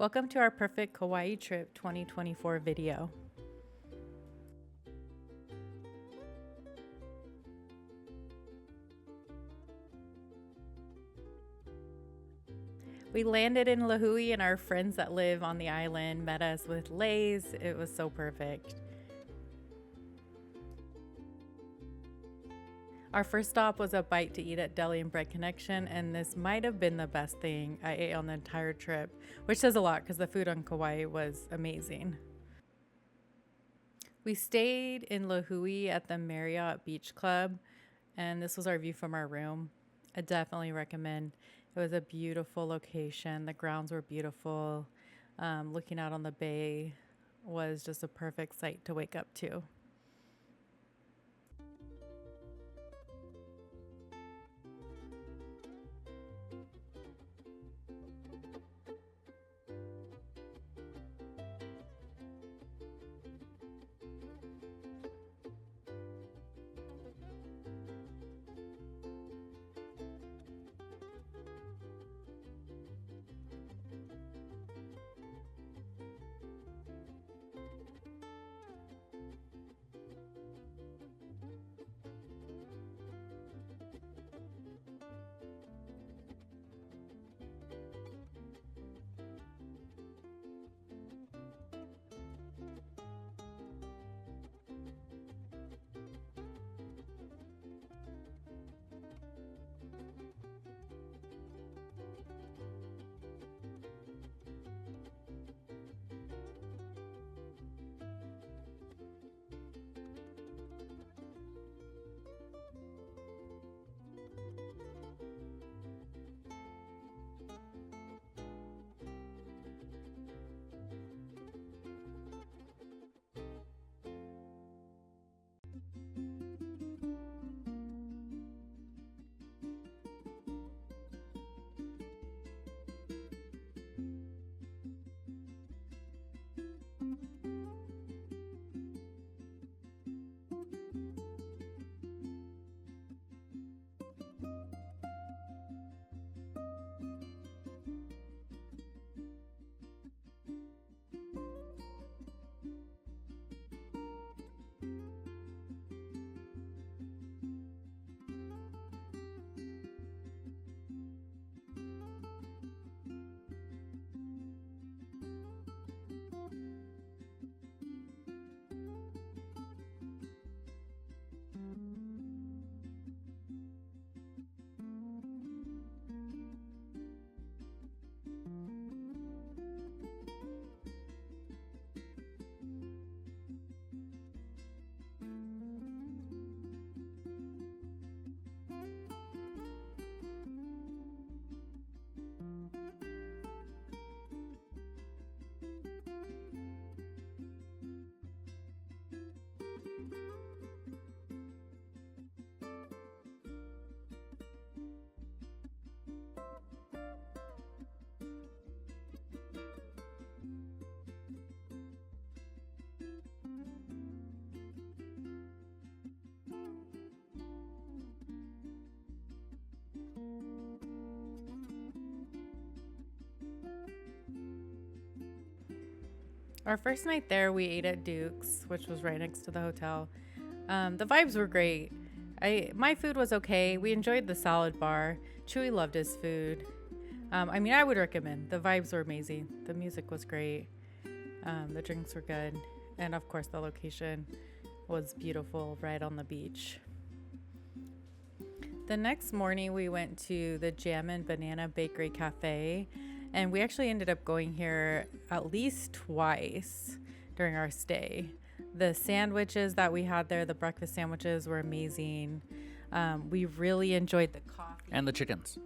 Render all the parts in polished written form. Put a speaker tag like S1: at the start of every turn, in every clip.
S1: Welcome to our Perfect Kauai Trip 2024 video. We landed in Lihue and our friends that live on the island met us with leis. It was so perfect. Our first stop was a bite to eat at Deli and Bread Connection, and this might have been the best thing I ate on the entire trip, which says a lot because the food on Kauai was amazing. We stayed in Lihue at the Marriott Beach Club, and this was our view from our room. I definitely recommend. It was a beautiful location. The grounds were beautiful. Looking out on the bay was just a perfect sight to wake up to. Our first night there, we ate at Duke's, which was right next to the hotel. The vibes were great. My food was okay. We enjoyed the salad bar. Chewy loved his food. I would recommend. The vibes were amazing. The music was great. The drinks were good. And of course, the location was beautiful right on the beach. The next morning, we went to the Jam and Banana Bakery Cafe. And we actually ended up going here at least twice during our stay. The sandwiches that we had there, the breakfast sandwiches, were amazing. We really enjoyed the coffee.
S2: And the chickens.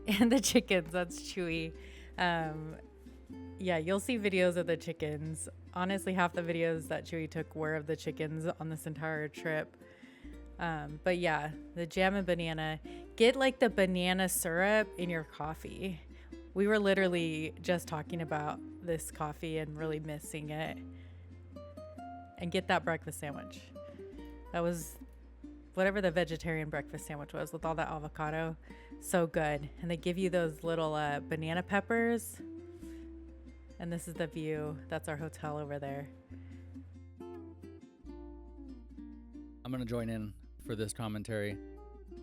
S1: And the chickens, that's Chewy. Yeah, you'll see videos of the chickens. Honestly, half the videos that Chewy took were of the chickens on this entire trip. But yeah, the jam and banana. Get like the banana syrup in your coffee. We were literally just talking about this coffee and really missing it. And get that breakfast sandwich. That was whatever the vegetarian breakfast sandwich was with all that avocado. So good. And they give you those little banana peppers. And this is the view. That's our hotel over there.
S2: I'm gonna join in for this commentary.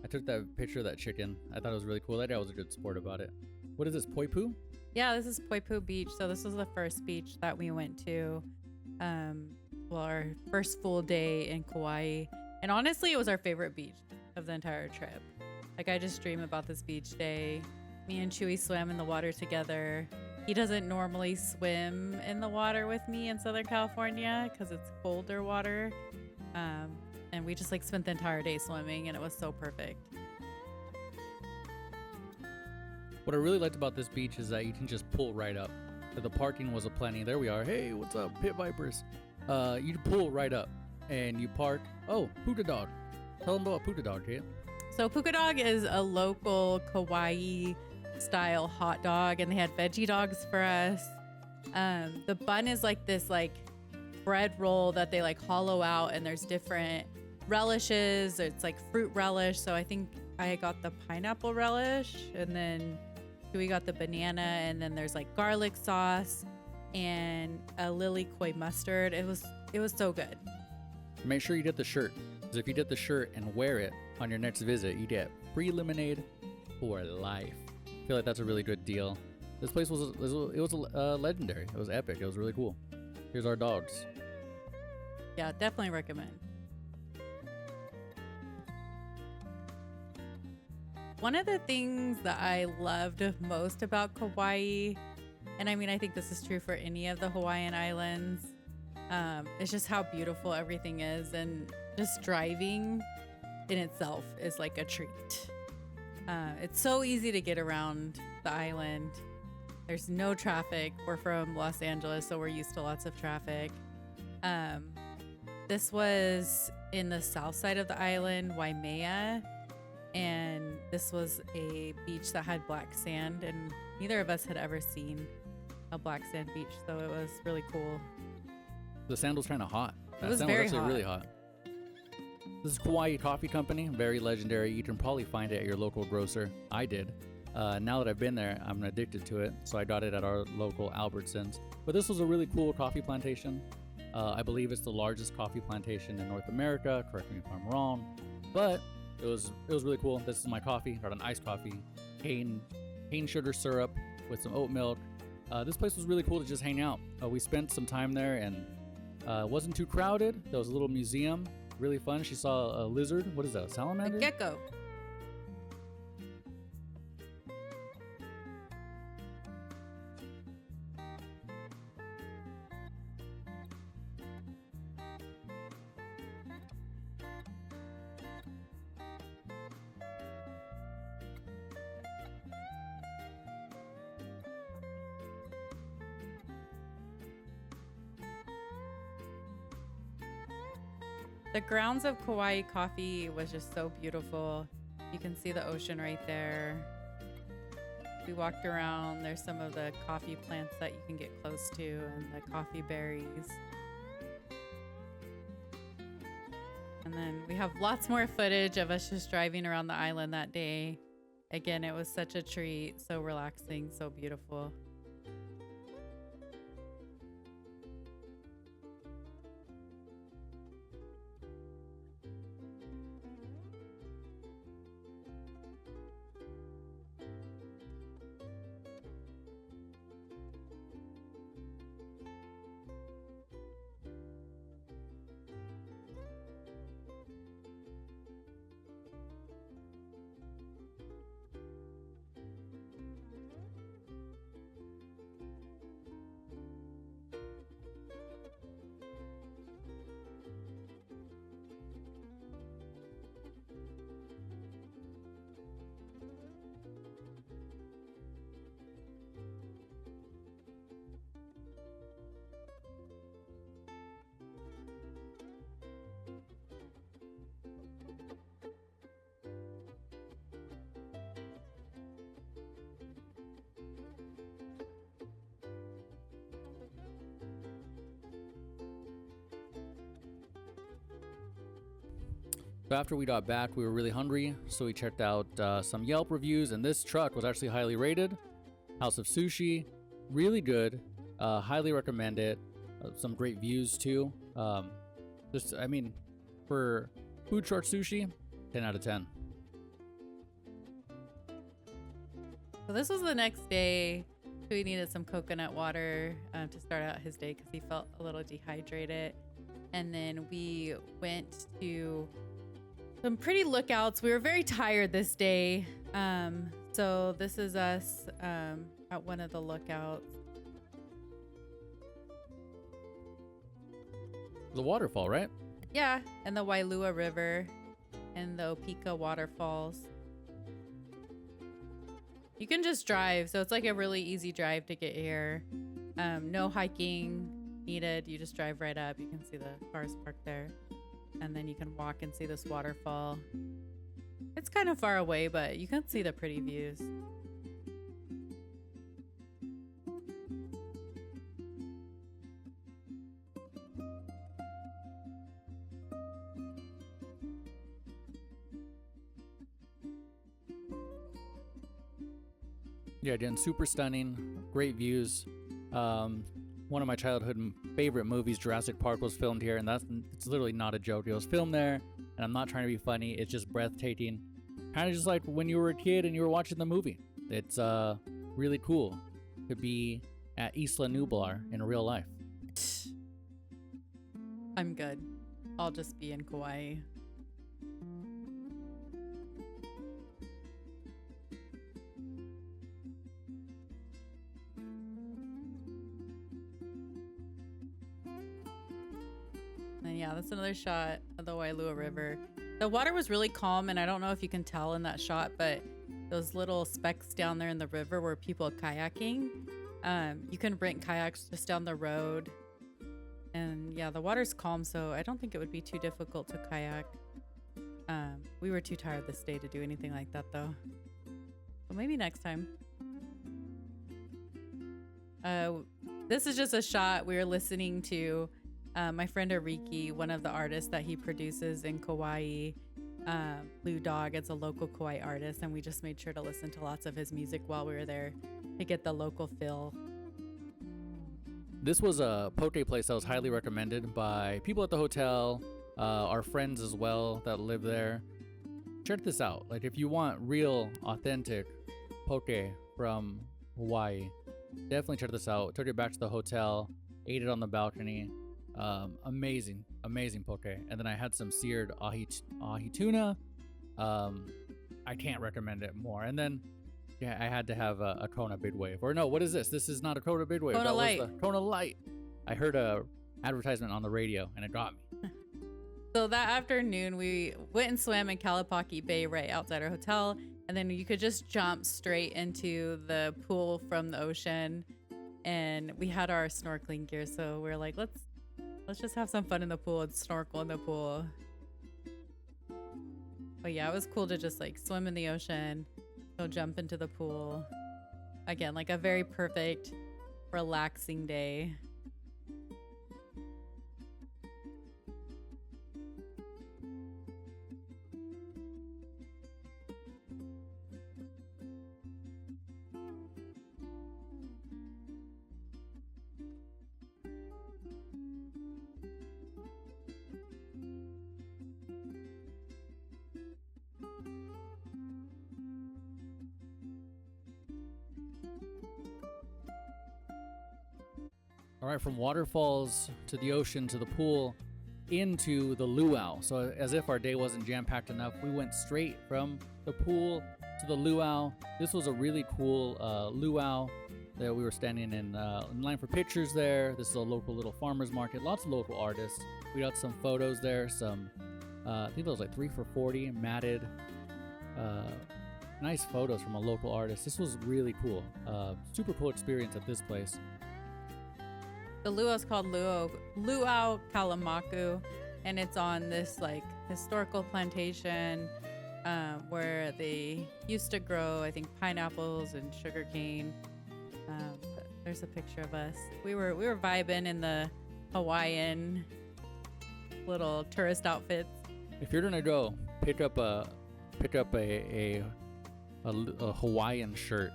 S2: I took that picture of that chicken. I thought it was really cool. That guy was a good sport about it. What is this, Poipu?
S1: Yeah, this is Poipu Beach. So this was the first beach that we went to. Well, our first full day in Kauai. And honestly, it was our favorite beach of the entire trip. Like, I just dream about this beach day. Me and Chewy swam in the water together. He doesn't normally swim in the water with me in Southern California because it's colder water. And we just like spent the entire day swimming, and it was so perfect.
S2: What I really liked about this beach is that you can just pull right up. The parking was aplenty. There we are. Hey, what's up, Pit Vipers? You pull right up and you park. Oh, Puka Dog. Tell them about Puka Dog, Kate.
S1: So Puka Dog is a local Kauai style hot dog, and they had veggie dogs for us. The bun is like this like bread roll that they like hollow out, and there's different relishes. It's like fruit relish. So I think I got the pineapple relish, and then we got the banana, and then there's like garlic sauce and a lily koi mustard. It was so good.
S2: Make sure you get the shirt, because if you get the shirt and wear it on your next visit, you get free lemonade for life. I feel like that's a really good deal. This place was legendary. It was epic. It was really cool. Here's our dogs.
S1: Yeah, definitely recommend. One of the things that I loved most about Kauai, and I mean, I think this is true for any of the Hawaiian islands, is just how beautiful everything is, and just driving in itself is like a treat. It's so easy to get around the island. There's no traffic. We're from Los Angeles, so we're used to lots of traffic. This was in the south side of the island, Waimea, and this was a beach that had black sand, and neither of us had ever seen a black sand beach, so it was really cool.
S2: The sand was kind of hot.
S1: It was
S2: sand
S1: very
S2: was actually
S1: hot.
S2: really hot. This is Kauai Coffee Company, very legendary. You can probably find it at your local grocer. I did. Now that I've been there, I'm addicted to it, so I got it at our local Albertsons. But this was a really cool coffee plantation. I believe it's the largest coffee plantation in North America. Correct me if I'm wrong, but it was really cool. This is my coffee. Got an iced coffee, cane sugar syrup with some oat milk. This place was really cool to just hang out. We spent some time there, and it wasn't too crowded. There was a little museum, really fun. She saw a lizard. What is that? A salamander?
S1: A gecko. The grounds of Kauai Coffee was just so beautiful. You can see the ocean right there. We walked around. There's some of the coffee plants that you can get close to, and the coffee berries. And then we have lots more footage of us just driving around the island that day. Again, it was such a treat, so relaxing, so beautiful.
S2: So after we got back, we were really hungry, so we checked out some Yelp reviews, and this truck was actually highly rated. House of Sushi, really good. Highly recommend it. Some great views too. For food short sushi, 10 out of 10.
S1: So this was the next day. We needed some coconut water to start out his day because he felt a little dehydrated. And then we went to some pretty lookouts. We were very tired this day. So this is us at one of the lookouts.
S2: The waterfall, right?
S1: Yeah, and the Wailua River and the Opeka waterfalls. You can just drive, so it's like a really easy drive to get here. No hiking needed. You just drive right up. You can see the cars parked there. And then you can walk and see this waterfall. It's kind of far away, but you can see the pretty views.
S2: Yeah, again, super stunning, great views. One of my childhood favorite movies, Jurassic Park, was filmed here, and it's literally not a joke. It was filmed there, and I'm not trying to be funny. It's just breathtaking, kind of just like when you were a kid and you were watching the movie. It's really cool to be at Isla Nublar in real life.
S1: I'm good. I'll just be in Kauai. And yeah, that's another shot of the Wailua River. The water was really calm, and I don't know if you can tell in that shot, but those little specks down there in the river were people kayaking. You can rent kayaks just down the road. And yeah, the water's calm, so I don't think it would be too difficult to kayak. We were too tired this day to do anything like that, though. But maybe next time. This is just a shot we were listening to. My friend Ariki, one of the artists that he produces in Kauai, Blue Dog, it's a local Kauai artist, and we just made sure to listen to lots of his music while we were there to get the local feel.
S2: This was a poke place that was highly recommended by people at the hotel, our friends as well that live there. Check this out. Like, if you want real, authentic poke from Hawaii, definitely check this out. Took it back to the hotel, ate it on the balcony. Amazing poke. And then I had some seared ahi tuna. I can't recommend it more. And then yeah, I had to have a Kona Big Wave. Or no, what is this? This is not a Kona Big Wave.
S1: Kona Light.
S2: Was the Kona Light. I heard a advertisement on the radio and it got me.
S1: So that afternoon, we went and swam in Kalapaki Bay right outside our hotel. And then you could just jump straight into the pool from the ocean. And we had our snorkeling gear. So we're like, let's just have some fun in the pool and snorkel in the pool. But yeah, it was cool to just like swim in the ocean, go jump into the pool. Again, like a very perfect, relaxing day.
S2: All right, from waterfalls to the ocean to the pool into the luau. So as if our day wasn't jam-packed enough, we went straight from the pool to the luau. This was a really cool luau that we were standing in line for pictures there. This is a local little farmer's market, lots of local artists. We got some photos there, I think that was like 3 for $40, matted, nice photos from a local artist. This was really cool. Super cool experience at this place.
S1: The luau is called Luau Kalamaku, and it's on this like historical plantation where they used to grow, I think, pineapples and sugarcane. There's a picture of us. We were vibing in the Hawaiian little tourist outfits.
S2: If you're gonna go, pick up a Hawaiian shirt.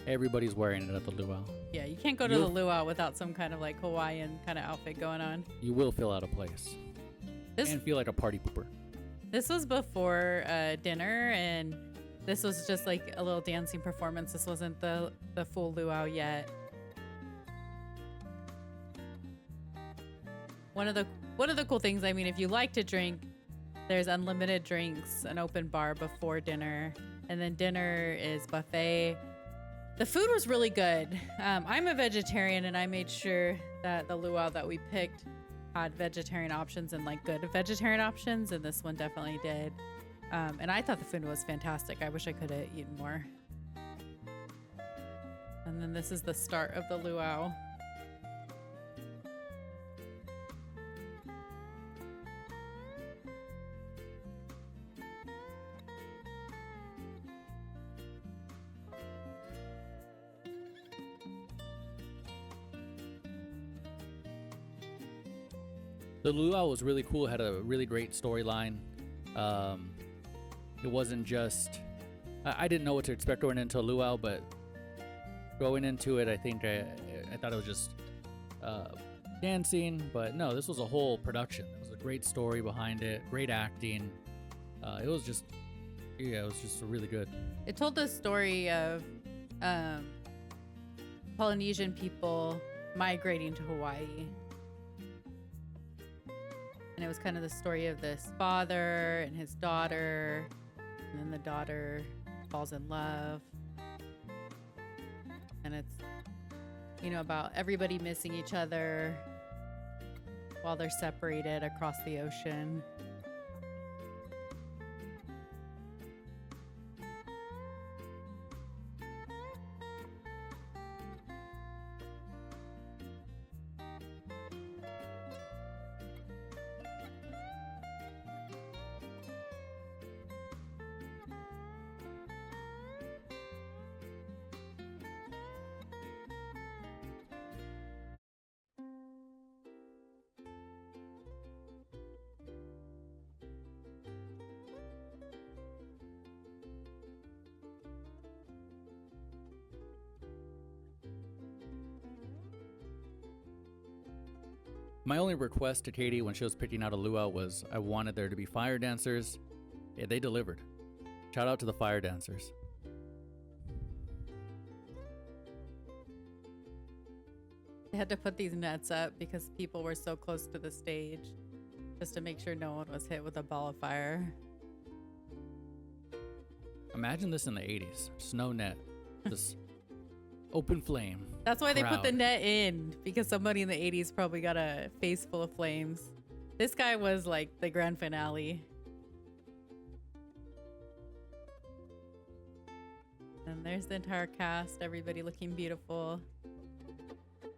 S2: Everybody's wearing it at the luau.
S1: Yeah, you can't go to the luau without some kind of like Hawaiian kind of outfit going on.
S2: You will feel out of place and feel like a party pooper.
S1: This was before dinner, and this was just like a little dancing performance. This wasn't the full luau yet. One of the cool things, I mean, if you like to drink, there's unlimited drinks, an open bar before dinner, and then dinner is buffet. The food was really good. I'm a vegetarian, and I made sure that the luau that we picked had vegetarian options and like good vegetarian options, and this one definitely did. And I thought the food was fantastic. I wish I could have eaten more. And then this is the start of the luau.
S2: The luau was really cool. It had a really great storyline. It wasn't just... I didn't know what to expect going into a luau, but going into it, I think I thought it was just dancing. But no, this was a whole production. It was a great story behind it, great acting. It was just really good.
S1: It told the story of Polynesian people migrating to Hawaii. And it was kind of the story of this father and his daughter, and then the daughter falls in love. And it's, about everybody missing each other while they're separated across the ocean.
S2: My only request to Katie when she was picking out a luau was I wanted there to be fire dancers. Yeah, they delivered. Shout out to the fire dancers.
S1: They had to put these nets up because people were so close to the stage just to make sure no one was hit with a ball of fire.
S2: Imagine this in the 80s. Just no net. Just open flame.
S1: That's why they put the net in, because somebody in the 80s probably got a face full of flames. This guy was like the grand finale. And there's the entire cast, everybody looking beautiful.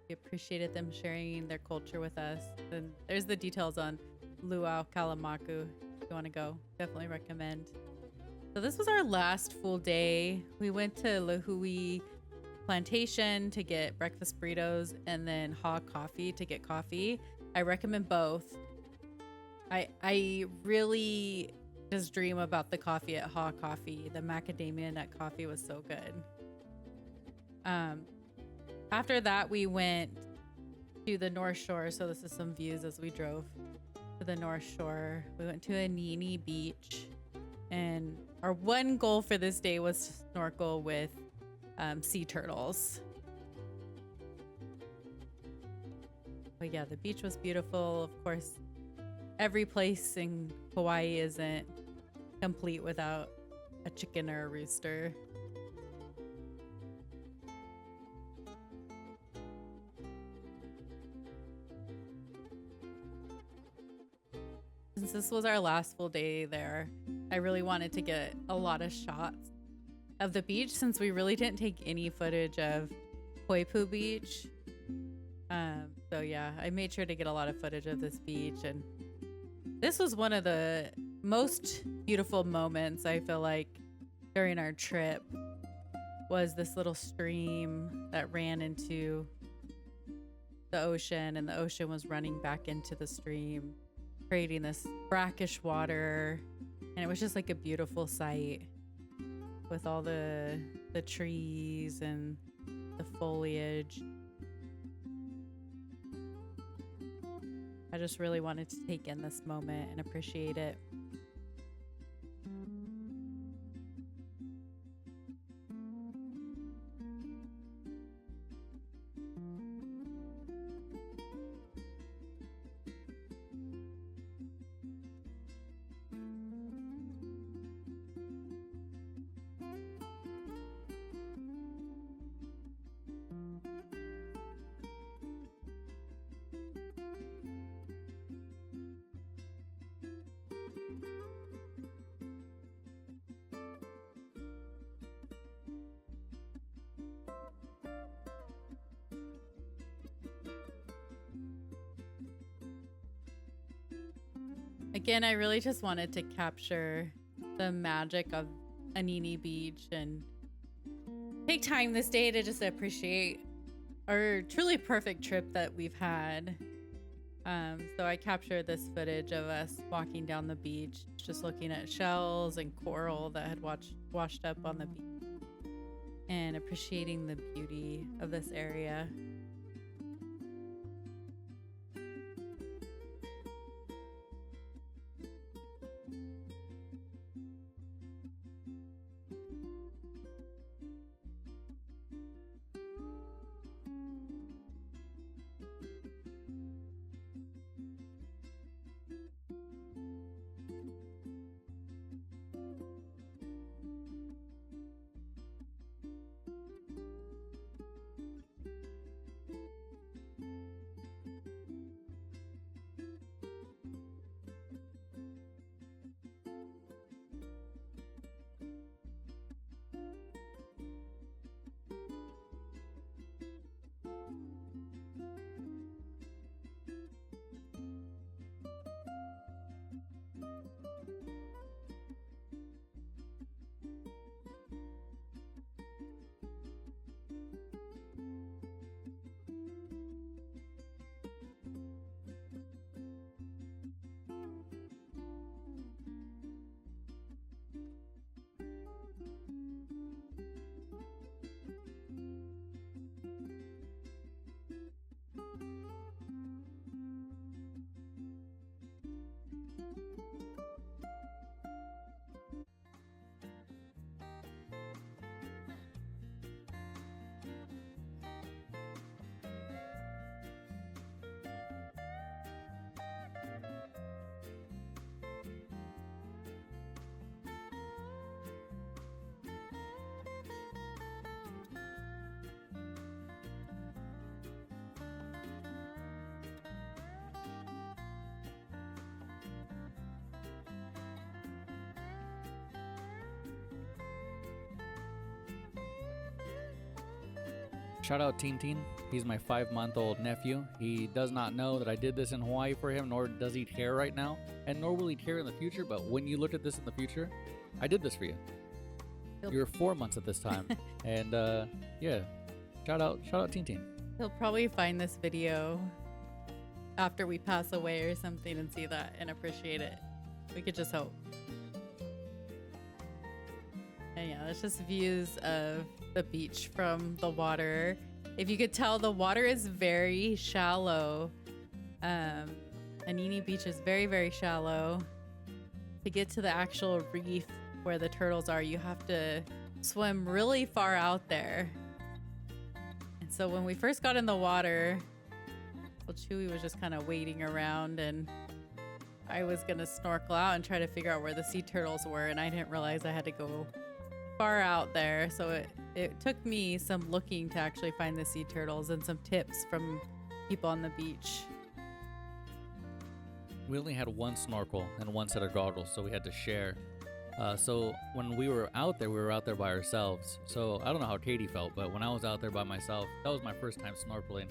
S1: We appreciated them sharing their culture with us. And there's the details on Luau Kalamaku. If you want to go, definitely recommend. So this was our last full day. We went to Lihue Plantation to get breakfast burritos, and then Hog Coffee to get coffee. I recommend both. I really just dream about the coffee at Hog Coffee. The macadamia nut coffee was so good. After that, we went to the North Shore. So this is some views as we drove to the North Shore. We went to Anini Beach, and our one goal for this day was to snorkel with sea turtles. But yeah, the beach was beautiful. Of course, every place in Hawaii isn't complete without a chicken or a rooster. Since this was our last full day there, I really wanted to get a lot of shots of the beach, since we really didn't take any footage of Poipu Beach. So yeah, I made sure to get a lot of footage of this beach, and this was one of the most beautiful moments, I feel like, during our trip, was this little stream that ran into the ocean, and the ocean was running back into the stream, creating this brackish water, and it was just like a beautiful sight. with all the trees and the foliage. I just really wanted to take in this moment and appreciate it. Again, I really just wanted to capture the magic of Anini Beach and take time this day to just appreciate our truly perfect trip that we've had. So I captured this footage of us walking down the beach, just looking at shells and coral that had washed up on the beach and appreciating the beauty of this area.
S2: Shout out Teen Teen. He's my 5-month-old nephew. He does not know that I did this in Hawaii for him, nor does he care right now, and nor will he care in the future. But when you look at this in the future, I did this for you. You're 4 months at this time. And yeah, shout out Teen Teen.
S1: He'll probably find this video after we pass away or something and see that and appreciate it. We could just hope. And yeah, that's just views of the beach from the water. If you could tell, the water is very shallow. Anini Beach is very, very shallow. To get to the actual reef where the turtles are, you have to swim really far out there. And so when we first got in the water, well, Chewy was just kind of waiting around, and I was gonna snorkel out and try to figure out where the sea turtles were, and I didn't realize I had to go far out there. So it took me some looking to actually find the sea turtles and some tips from people on the beach.
S2: We only had one snorkel and one set of goggles, so we had to share. So when we were out there by ourselves. So I don't know how Katie felt, but when I was out there by myself, that was my first time snorkeling.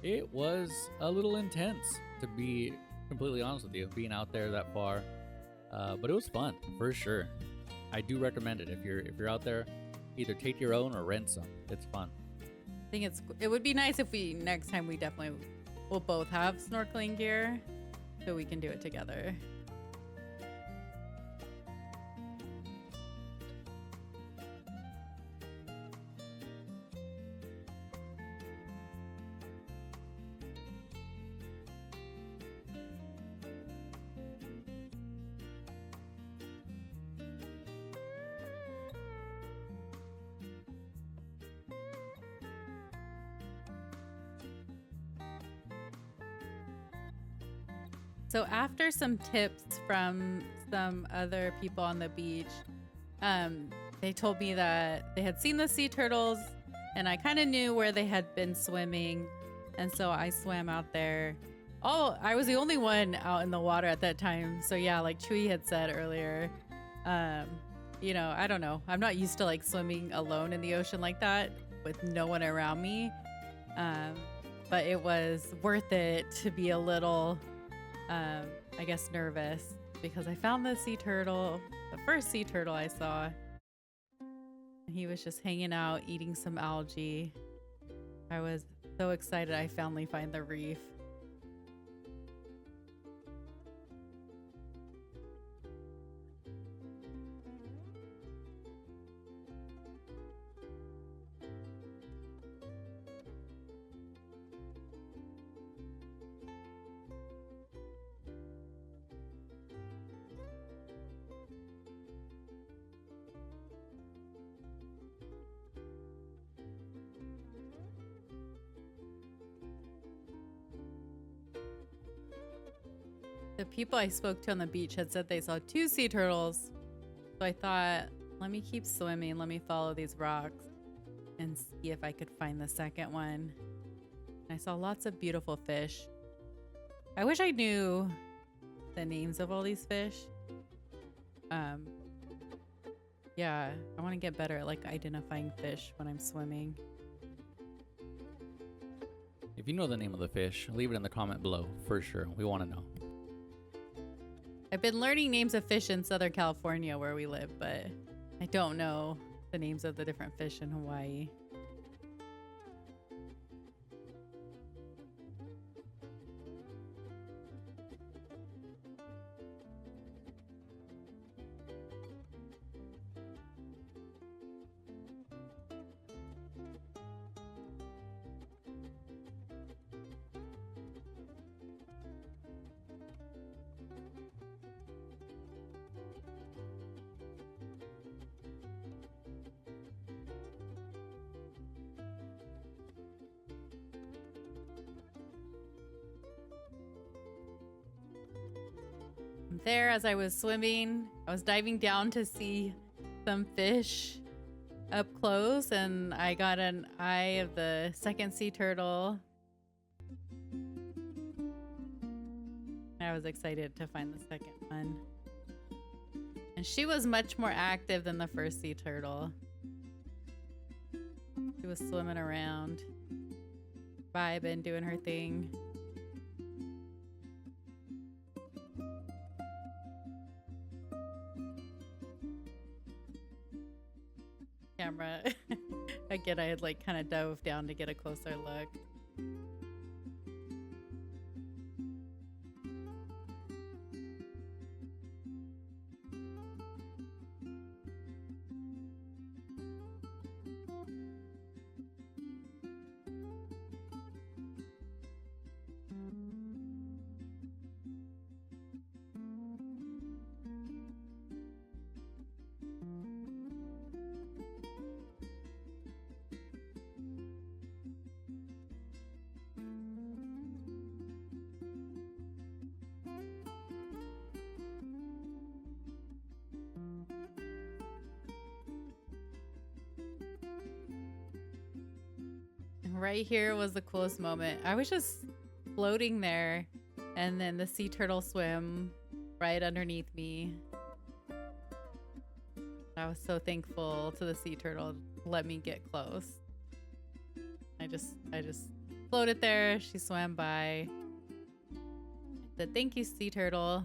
S2: It was a little intense, to be completely honest with you, being out there that far. But it was fun, for sure. I do recommend it. If you're out there, either take your own or rent some. It's fun.
S1: I think it would be nice if next time we definitely will both have snorkeling gear so we can do it together. So after some tips from some other people on the beach, they told me that they had seen the sea turtles and I kind of knew where they had been swimming. And so I swam out there. Oh, I was the only one out in the water at that time. So yeah, like Chewy had said earlier, you know, I don't know. I'm not used to like swimming alone in the ocean like that with no one around me. But it was worth it to be a little, I guess, nervous because I found the sea turtle, the first sea turtle I saw. He was just hanging out, eating some algae. I was so excited I finally find the reef. The people I spoke to on the beach had said they saw 2 sea turtles. So I thought, let me keep swimming. Let me follow these rocks and see if I could find the second one. And I saw lots of beautiful fish. I wish I knew the names of all these fish. Yeah, I want to get better at like identifying fish when I'm swimming.
S2: If you know the name of the fish, leave it in the comment below for sure. We want to know.
S1: I've been learning names of fish in Southern California where we live, but I don't know the names of the different fish in Hawaii. There, as I was swimming, I was diving down to see some fish up close, and I got an eye of the second sea turtle. I was excited to find the second one. And she was much more active than the first sea turtle. She was swimming around, vibing, doing her thing. Camera. Again, I had like kind of dove down to get a closer look. Right here was the coolest moment. I was just floating there, and then the sea turtle swam right underneath me. I was so thankful to the sea turtle to let me get close. I just floated there. She swam by. I said, "Thank you, sea turtle."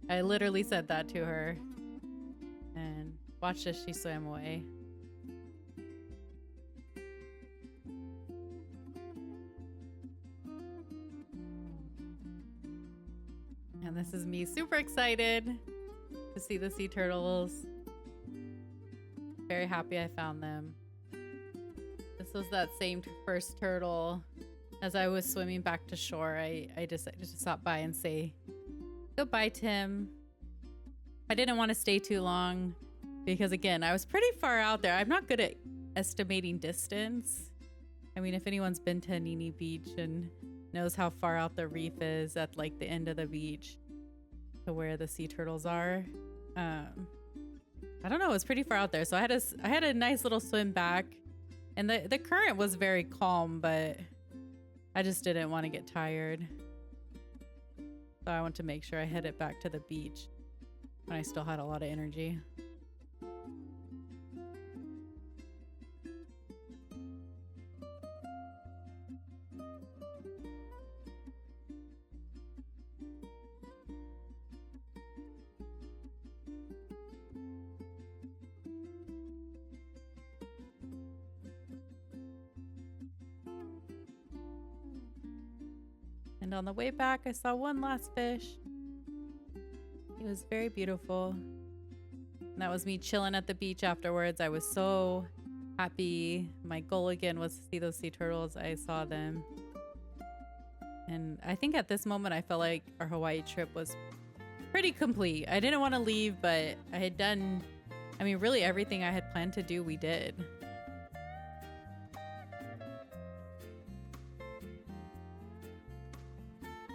S1: I literally said that to her, and watched as she swam away. And this is me super excited to see the sea turtles. Very happy I found them. This was that same first turtle. As I was swimming back to shore, I decided to stop by and say goodbye to him. I didn't want to stay too long because, again, I was pretty far out there. I'm not good at estimating distance. I mean, if anyone's been to Anini Beach and knows how far out the reef is at like the end of the beach, to where the sea turtles are. I don't know, it was pretty far out there, so I had a nice little swim back, and the current was very calm, but I just didn't want to get tired, so I want to make sure I headed back to the beach when I still had a lot of energy. And on the way back, I saw one last fish. It was very beautiful. And that was me chilling at the beach afterwards. I was so happy. My goal again was to see those sea turtles. I saw them. And I think at this moment, I felt like our Hawaii trip was pretty complete. I didn't want to leave, but I had done, I mean, really everything I had planned to do, we did.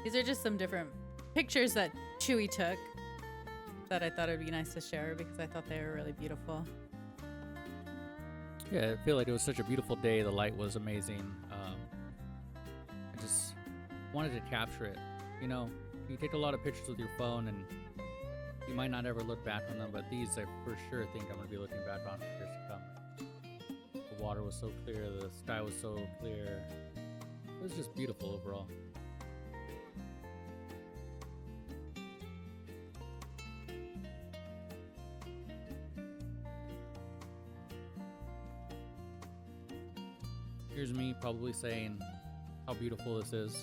S1: These are just some different pictures that Chewy took that I thought it'd be nice to share because I thought they were really beautiful.
S2: Yeah, I feel like it was such a beautiful day. The light was amazing. I just wanted to capture it. You know, you take a lot of pictures with your phone and you might not ever look back on them, but these I for sure think I'm going to be looking back on for years to come. The water was so clear, the sky was so clear. It was just beautiful overall. Here's me probably saying how beautiful this is.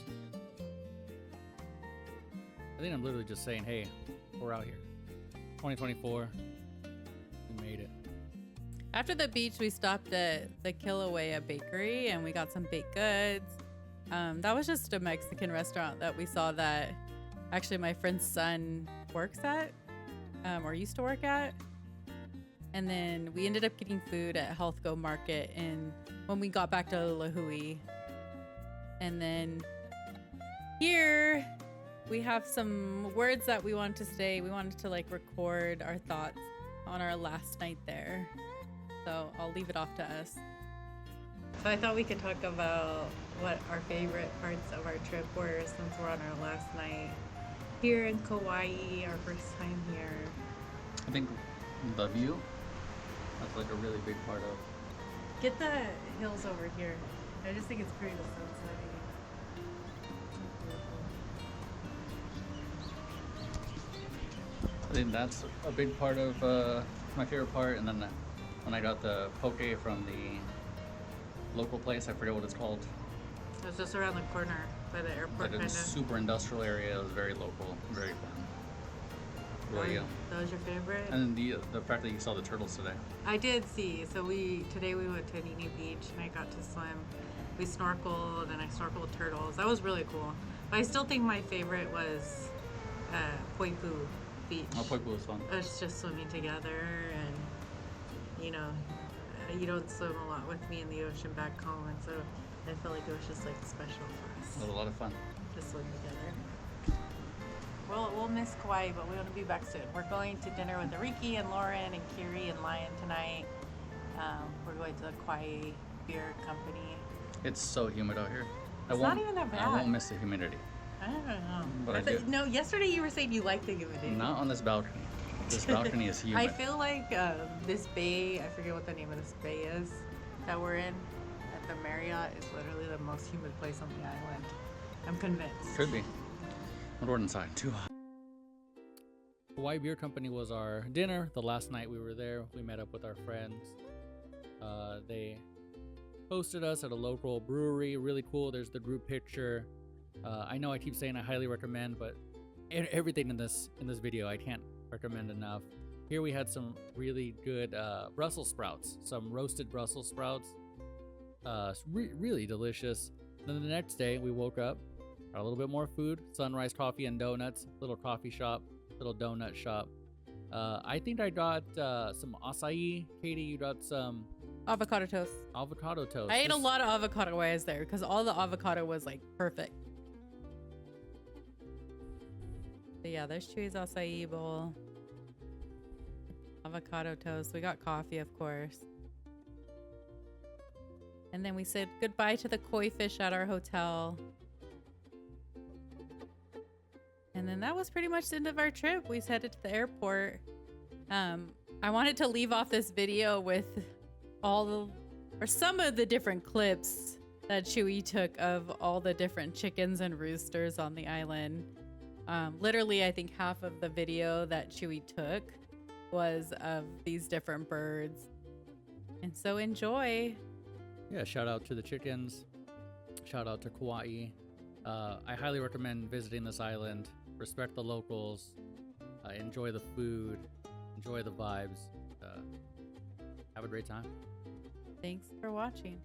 S2: I think I'm literally just saying, hey, we're out here. 2024, we made it.
S1: After the beach, we stopped at the Kilauea Bakery and we got some baked goods. That was just a Mexican restaurant that we saw that actually my friend's son works at, or used to work at. And then we ended up getting food at Health Go Market and when we got back to Lihue. And then here we have some words that we wanted to say. We wanted to like record our thoughts on our last night there. So I'll leave it off to us. So I thought we could talk about what our favorite parts of our trip were since we're on our last night here in Kauai, our first time here.
S2: I think the view, that's like a really big part of.
S1: Get the hills over here. I just think it's pretty the sun setting.
S2: I think that's a big part of my favorite part. And then when I got the poke from the local place, I forget what it's called.
S1: It was just around the corner by the airport.
S2: Like a super industrial area. It was very local, very fun. Well, yeah.
S1: That was your favorite?
S2: And the fact that you saw the turtles today.
S1: I did see. So today we went to Anini Beach and I got to swim. We snorkeled and I snorkeled turtles. That was really cool. But I still think my favorite was Poipu Beach.
S2: Oh, Poipu was fun.
S1: Us just swimming together and, you know, you don't swim a lot with me in the ocean back home. And so I felt like it was just like special for us.
S2: It was a lot of fun.
S1: To swim together. We'll miss Kauai, but we want to be back soon. We're going to dinner with Ariki and Lauren and Kiri and Lion tonight. We're going to the Kauai Beer Company.
S2: It's so humid out here.
S1: It's not even that bad.
S2: I won't miss the humidity.
S1: I don't know.
S2: But I do.
S1: No, yesterday you were saying you like the humidity.
S2: Not on this balcony. This balcony is humid.
S1: I feel like this bay, I forget what the name of this bay is, that we're in at the Marriott is literally the most humid place on the island. I'm convinced.
S2: Could be. But we're inside too. Kauai Beer Company was our dinner. The last night we were there, we met up with our friends. They hosted us at a local brewery. Really cool. There's the group picture. I know I keep saying I highly recommend, but everything in this video I can't recommend enough. Here we had some really good Brussels sprouts, some roasted Brussels sprouts. Really delicious. Then the next day we woke up, got a little bit more food, sunrise coffee and donuts, little coffee shop, little donut shop. I think I got some acai. Katie, you got some
S1: avocado toast.
S2: Avocado toast.
S1: I ate a lot of avocado while I was there because all the avocado was like perfect. So yeah, there's Chewy's acai bowl. Avocado toast. We got coffee, of course. And then we said goodbye to the koi fish at our hotel. And then that was pretty much the end of our trip. We headed to the airport. I wanted to leave off this video with some of the different clips that Chewy took of all the different chickens and roosters on the island. Literally, I think half of the video that Chewy took was of these different birds. And so enjoy.
S2: Yeah, shout out to the chickens. Shout out to Kauai. I highly recommend visiting this island. Respect the locals. Enjoy the food. Enjoy the vibes. Have a great time.
S1: Thanks for watching.